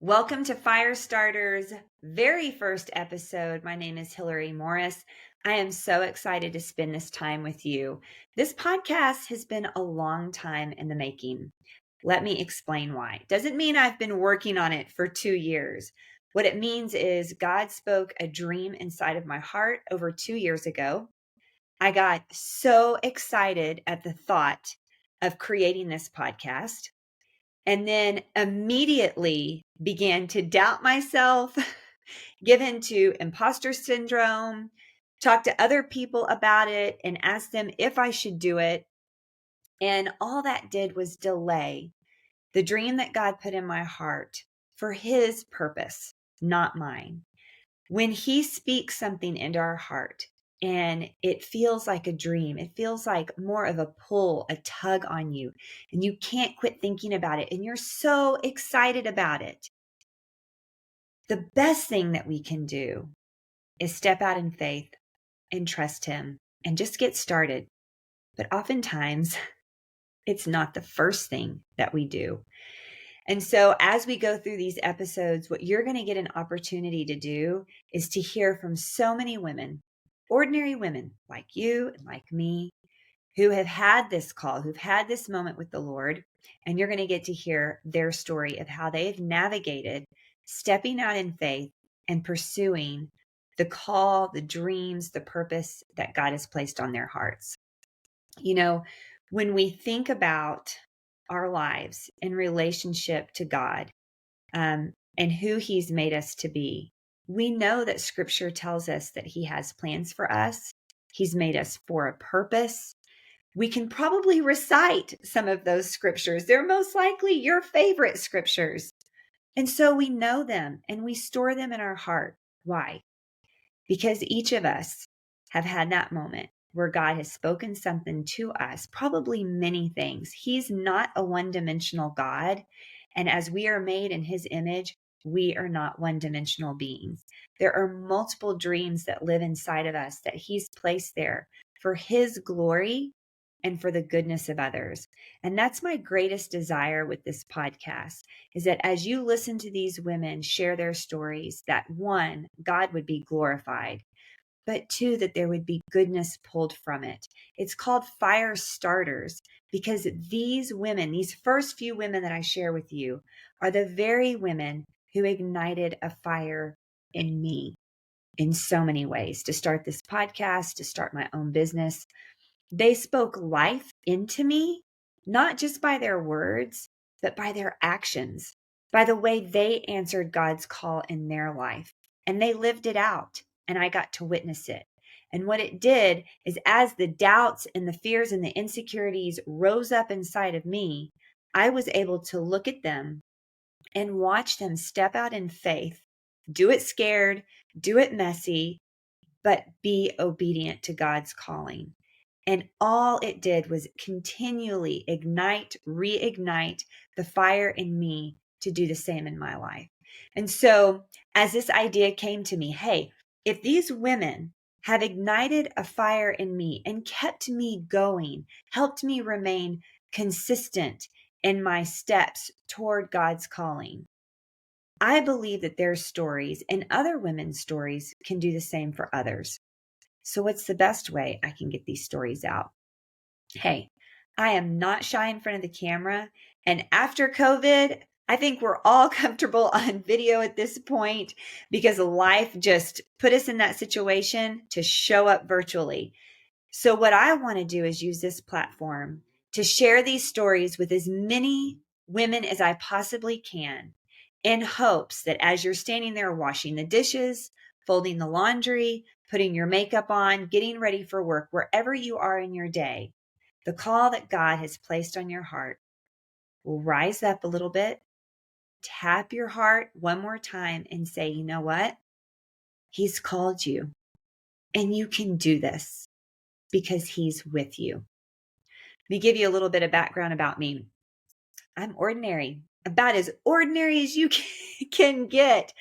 Welcome to Firestarter's very first episode. My name is Hilary Morris. I am so excited to spend this time with you. This podcast has been a long time in the making. Let me explain why. Doesn't mean I've been working on it for 2 years. What it means is God spoke a dream inside of my heart over 2 years ago. I got so excited at the thought of creating this podcast and then immediately began to doubt myself, give into imposter syndrome, talk to other people about it, and ask them if I should do it. And all that did was delay the dream that God put in my heart for His purpose, not mine. When He speaks something into our heart, and it feels like a dream, it feels like more of a pull, a tug on you, and you can't quit thinking about it, and you're so excited about it. The best thing that we can do is step out in faith and trust Him and just get started. But oftentimes, it's not the first thing that we do. And so as we go through these episodes, what you're going to get an opportunity to do is to hear from so many women, ordinary women like you and like me, who have had this call, who've had this moment with the Lord. And you're going to get to hear their story of how they've navigated stepping out in faith and pursuing the call, the dreams, the purpose that God has placed on their hearts. You know, when we think about our lives in relationship to God, and who He's made us to be, we know that Scripture tells us that He has plans for us. He's made us for a purpose. We can probably recite some of those scriptures. They're most likely your favorite scriptures. And so we know them and we store them in our heart. Why? Because each of us have had that moment where God has spoken something to us, probably many things. He's not a one-dimensional God. And as we are made in His image, we are not one-dimensional beings. There are multiple dreams that live inside of us that He's placed there for His glory and for the goodness of others. And that's my greatest desire with this podcast, is that as you listen to these women share their stories, that one, God would be glorified, but two, that there would be goodness pulled from it. It's called Firestarters because these women, these first few women that I share with you, are the very women who ignited a fire in me in so many ways to start this podcast, to start my own business. They spoke life into me, not just by their words, but by their actions, by the way they answered God's call in their life. And they lived it out, and I got to witness it. And what it did is, as the doubts and the fears and the insecurities rose up inside of me, I was able to look at them and watch them step out in faith, do it scared, do it messy, but be obedient to God's calling. And all it did was continually ignite, reignite the fire in me to do the same in my life. And so as this idea came to me, hey, if these women have ignited a fire in me and kept me going, helped me remain consistent in my steps toward God's calling, I believe that their stories and other women's stories can do the same for others. So what's the best way I can get these stories out? Hey, I am not shy in front of the camera. And after COVID, I think we're all comfortable on video at this point because life just put us in that situation to show up virtually. So what I want to do is use this platform to share these stories with as many women as I possibly can, in hopes that as you're standing there washing the dishes, folding the laundry, putting your makeup on, getting ready for work, wherever you are in your day, the call that God has placed on your heart will rise up a little bit, tap your heart one more time and say, you know what? He's called you and you can do this because He's with you. Let me give you a little bit of background about me. I'm ordinary, about as ordinary as you can get.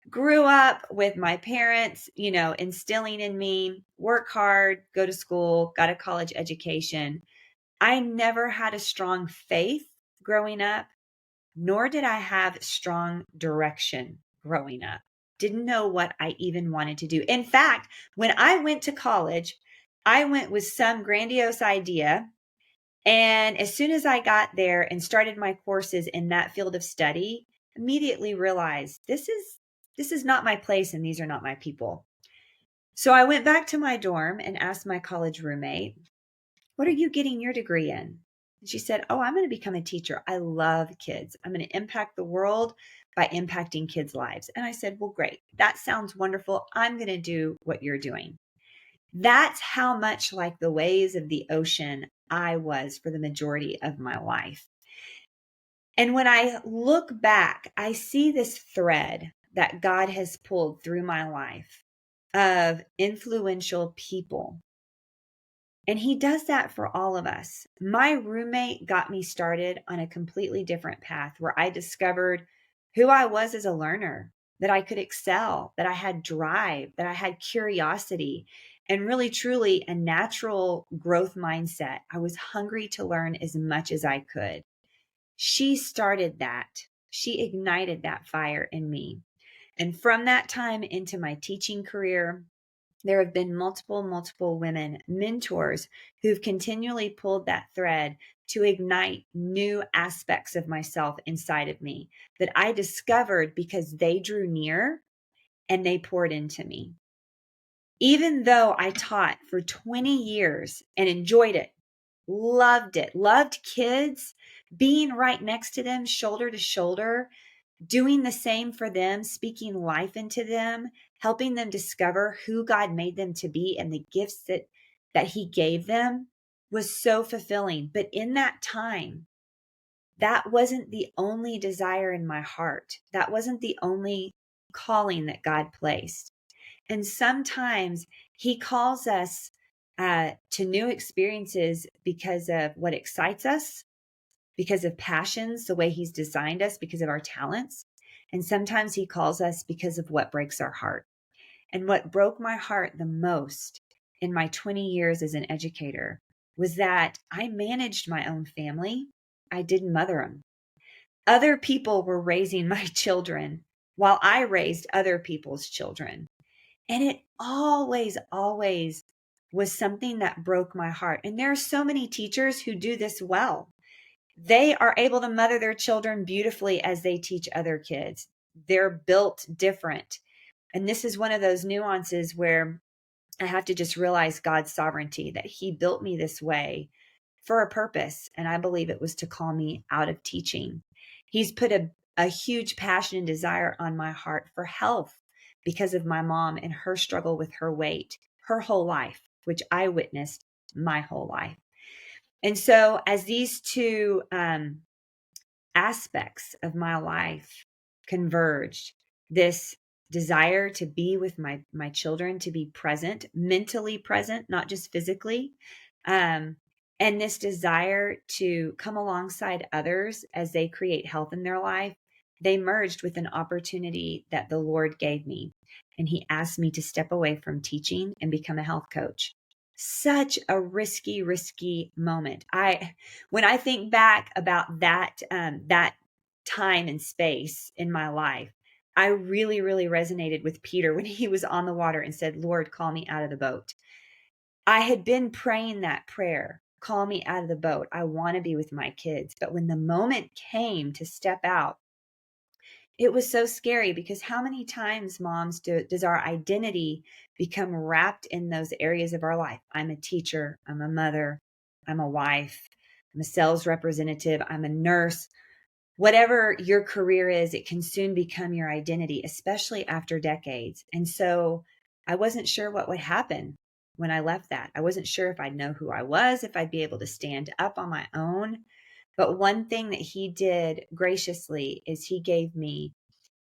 Grew up with my parents, instilling in me, work hard, go to school, got a college education. I never had a strong faith growing up, nor did I have strong direction growing up. Didn't know what I even wanted to do. In fact, when I went to college, I went with some grandiose idea. And as soon as I got there and started my courses in that field of study, immediately realized this is not my place and these are not my people. So I went back to my dorm and asked my college roommate, "What are you getting your degree in?" And she said, "Oh, I'm going to become a teacher. I love kids. I'm going to impact the world by impacting kids' lives." And I said, "Well, great. That sounds wonderful. I'm going to do what you're doing." That's how much like the waves of the ocean I was for the majority of my life. And when I look back, I see this thread that God has pulled through my life of influential people. And he does that for all of us. My roommate got me started on a completely different path where I discovered who I was as a learner, that I could excel, that I had drive, that I had curiosity, and really, truly a natural growth mindset. I was hungry to learn as much as I could. She started that. She ignited that fire in me. And from that time into my teaching career, there have been multiple women mentors who've continually pulled that thread to ignite new aspects of myself inside of me that I discovered because they drew near and they poured into me. Even though I taught for 20 years and enjoyed it, loved kids, being right next to them, shoulder to shoulder, doing the same for them, speaking life into them, helping them discover who God made them to be and the gifts that he gave them was so fulfilling. But in that time, that wasn't the only desire in my heart. That wasn't the only calling that God placed. And sometimes he calls us to new experiences because of what excites us, because of passions, the way he's designed us, because of our talents. And sometimes he calls us because of what breaks our heart. And what broke my heart the most in my 20 years as an educator was that I managed my own family. I didn't mother them. Other people were raising my children while I raised other people's children. And it always was something that broke my heart. And there are so many teachers who do this well. They are able to mother their children beautifully as they teach other kids. They're built different. And this is one of those nuances where I have to just realize God's sovereignty, that he built me this way for a purpose. And I believe it was to call me out of teaching. He's put a huge passion and desire on my heart for health because of my mom and her struggle with her weight, her whole life, which I witnessed my whole life. And so as these two aspects of my life converged, this desire to be with my children, to be present, mentally present, not just physically, and this desire to come alongside others as they create health in their life, they merged with an opportunity that the Lord gave me. And he asked me to step away from teaching and become a health coach. Such a risky moment. When I think back about that time and space in my life, I really resonated with Peter when he was on the water and said, "Lord, call me out of the boat." I had been praying that prayer, "Call me out of the boat. I want to be with my kids." But when the moment came to step out, it was so scary because how many times, moms, does our identity become wrapped in those areas of our life? I'm a teacher, I'm a mother, I'm a wife, I'm a sales representative, I'm a nurse. Whatever your career is, it can soon become your identity, especially after decades. And so I wasn't sure what would happen when I left that. I wasn't sure if I'd know who I was, if I'd be able to stand up on my own. But one thing that he did graciously is he gave me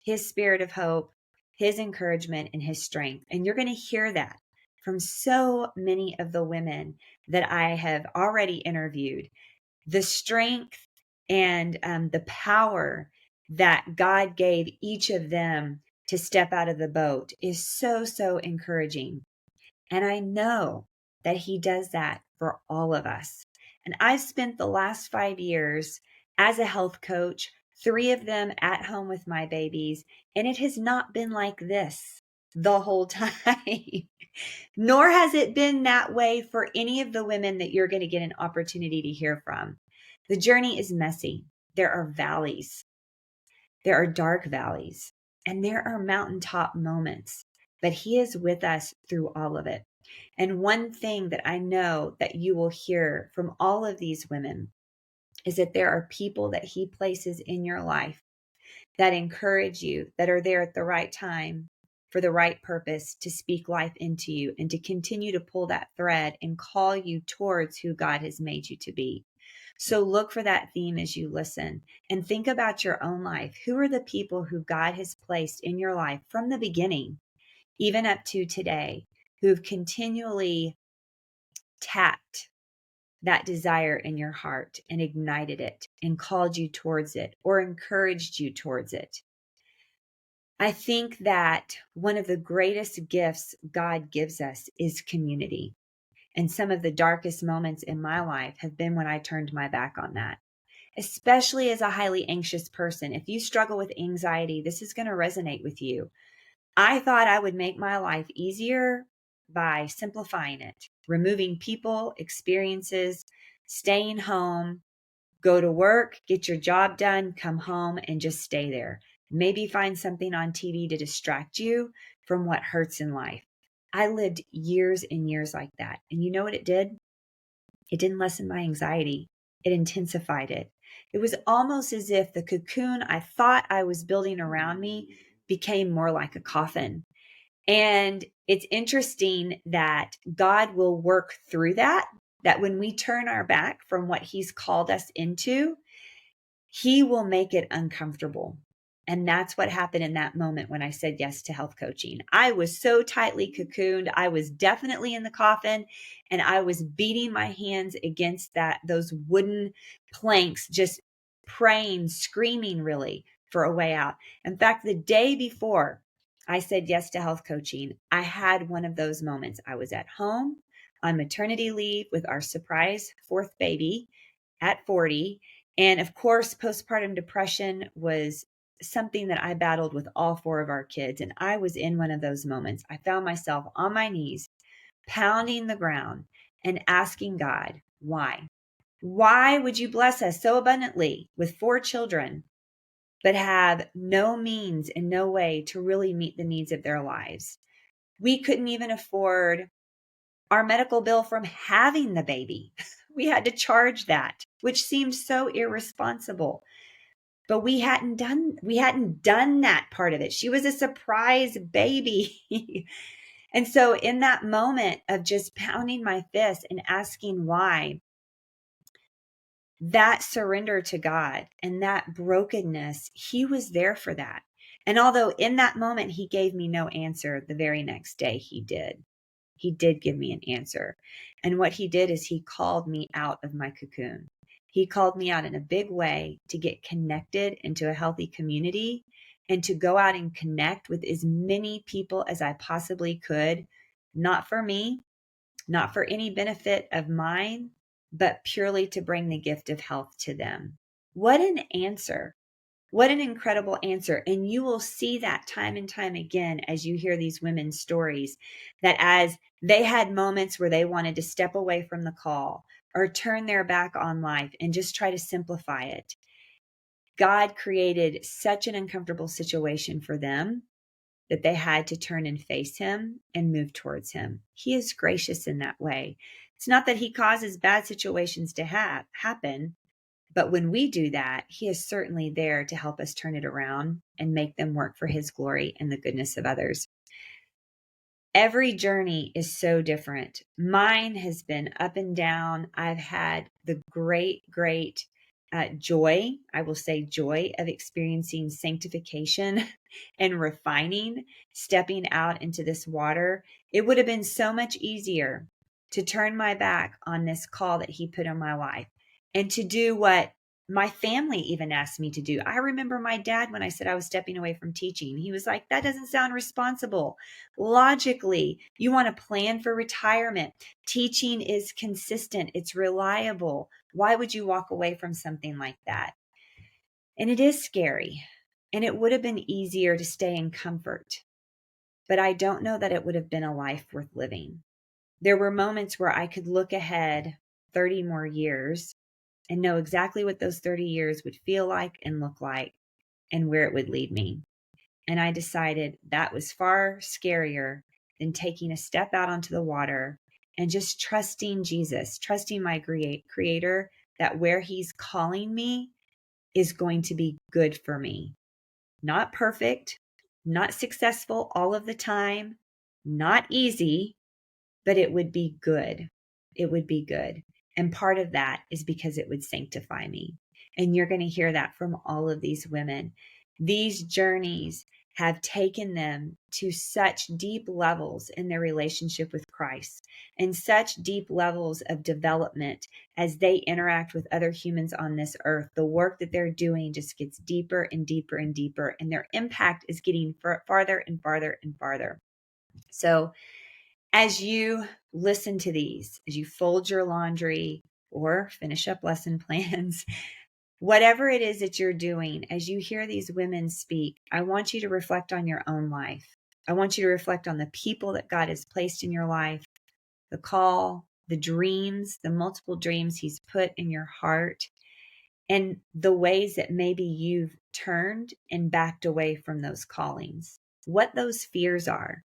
his spirit of hope, his encouragement, and his strength. And you're going to hear that from so many of the women that I have already interviewed. The strength and the power that God gave each of them to step out of the boat is so encouraging. And I know that he does that for all of us. And I've spent the last 5 years as a health coach 3 of them at home with my babies, and it has not been like this the whole time. Nor has it been that way for any of the women that you're going to get an opportunity to hear from. The journey is messy. There are valleys. There are dark valleys, and there are mountaintop moments, but He is with us through all of it. And one thing that I know that you will hear from all of these women is that there are people that He places in your life that encourage you, that are there at the right time for the right purpose to speak life into you and to continue to pull that thread and call you towards who God has made you to be. So look for that theme as you listen and think about your own life. Who are the people who God has placed in your life from the beginning, even up to today, who've continually tapped that desire in your heart and ignited it and called you towards it or encouraged you towards it? I think that one of the greatest gifts God gives us is community. And some of the darkest moments in my life have been when I turned my back on that, especially as a highly anxious person. If you struggle with anxiety, this is going to resonate with you. I thought I would make my life easier by simplifying it, removing people, experiences, staying home, go to work, get your job done, come home, and just stay there. Maybe find something on TV to distract you from what hurts in life. I lived years and years like that. And you know what it did? It didn't lessen my anxiety. It intensified it. It was almost as if the cocoon I thought I was building around me became more like a coffin. And it's interesting that God will work through that when we turn our back from what He's called us into, He will make it uncomfortable. And that's what happened in that moment when I said yes to health coaching. I was so tightly cocooned. I was definitely in the coffin, and I was beating my hands against those wooden planks, just praying, screaming really for a way out. In fact, the day before I said yes to health coaching, I had one of those moments. I was at home on maternity leave with our surprise fourth baby at 40. And of course, postpartum depression was something that I battled with all 4 of our kids. And I was in one of those moments. I found myself on my knees, pounding the ground and asking God, why? Why would you bless us so abundantly with 4 children, but have no means and no way to really meet the needs of their lives? We couldn't even afford our medical bill from having the baby. We had to charge that, which seemed so irresponsible. But we hadn't done that part of it. She was a surprise baby. And so in that moment of just pounding my fist and asking why, that surrender to God and that brokenness, He was there for that. And although in that moment He gave me no answer, the very next day He did. He did give me an answer. And what He did is He called me out of my cocoon. He called me out in a big way to get connected into a healthy community and to go out and connect with as many people as I possibly could, not for me, not for any benefit of mine, but purely to bring the gift of health to them. What an answer. What an incredible answer. And you will see that time and time again as you hear these women's stories, that as they had moments where they wanted to step away from the call or turn their back on life and just try to simplify it, God created such an uncomfortable situation for them that they had to turn and face Him and move towards Him. He is gracious in that way. It's not that He causes bad situations to happen, but when we do that, He is certainly there to help us turn it around and make them work for His glory and the goodness of others. Every journey is so different. Mine has been up and down. I've had the great joy, I will say joy, of experiencing sanctification and refining, stepping out into this water. It would have been so much easier to turn my back on this call that He put on my life and to do what my family even asked me to do. I remember my dad, when I said I was stepping away from teaching, he was like, that doesn't sound responsible. Logically, you want to plan for retirement. Teaching is consistent. It's reliable. Why would you walk away from something like that? And it is scary. And it would have been easier to stay in comfort. But I don't know that it would have been a life worth living. There were moments where I could look ahead 30 more years and know exactly what those 30 years would feel like and look like and where it would lead me. And I decided that was far scarier than taking a step out onto the water and just trusting Jesus, trusting my creator, that where he's calling me is going to be good for me. Not perfect, not successful all of the time, not easy, but it would be good. It would be good. And part of that is because it would sanctify me. And you're going to hear that from all of these women. These journeys have taken them to such deep levels in their relationship with Christ and such deep levels of development as they interact with other humans on this earth. The work that they're doing just gets deeper and deeper and deeper, and their impact is getting farther and farther and farther. So, as you listen to these, as you fold your laundry or finish up lesson plans, whatever it is that you're doing, as you hear these women speak, I want you to reflect on your own life. I want you to reflect on the people that God has placed in your life, the call, the dreams, the multiple dreams he's put in your heart, and the ways that maybe you've turned and backed away from those callings, what those fears are.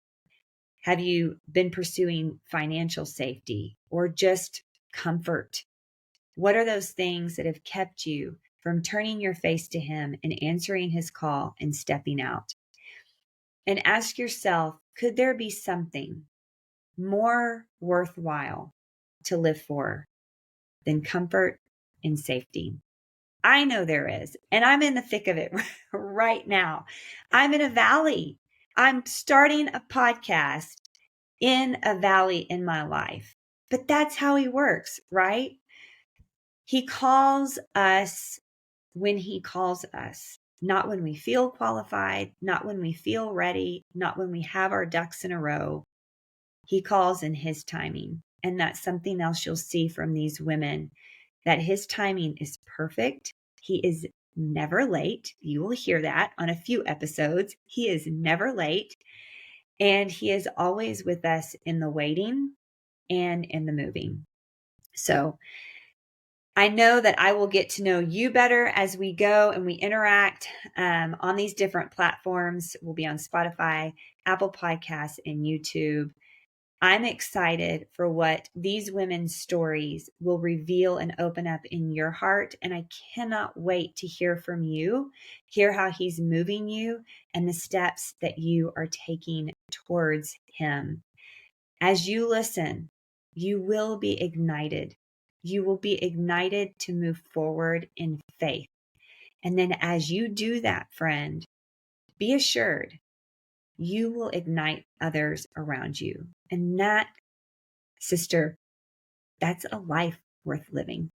Have you been pursuing financial safety or just comfort? What are those things that have kept you from turning your face to him and answering his call and stepping out? And ask yourself, could there be something more worthwhile to live for than comfort and safety? I know there is, and I'm in the thick of it right now. I'm in a valley. I'm starting a podcast in a valley in my life. But that's how he works, right? He calls us when he calls us, not when we feel qualified, not when we feel ready, not when we have our ducks in a row. He calls in his timing. And that's something else you'll see from these women, that his timing is perfect. He is never late. You will hear that on a few episodes. He is never late. And he is always with us in the waiting and in the moving. So I know that I will get to know you better as we go and we interact on these different platforms. We'll be on Spotify, Apple Podcasts, and YouTube. I'm excited for what these women's stories will reveal and open up in your heart. And I cannot wait to hear from you, hear how he's moving you and the steps that you are taking towards him. As you listen, you will be ignited. You will be ignited to move forward in faith. And then as you do that, friend, be assured you will ignite others around you. And that, sister, that's a life worth living.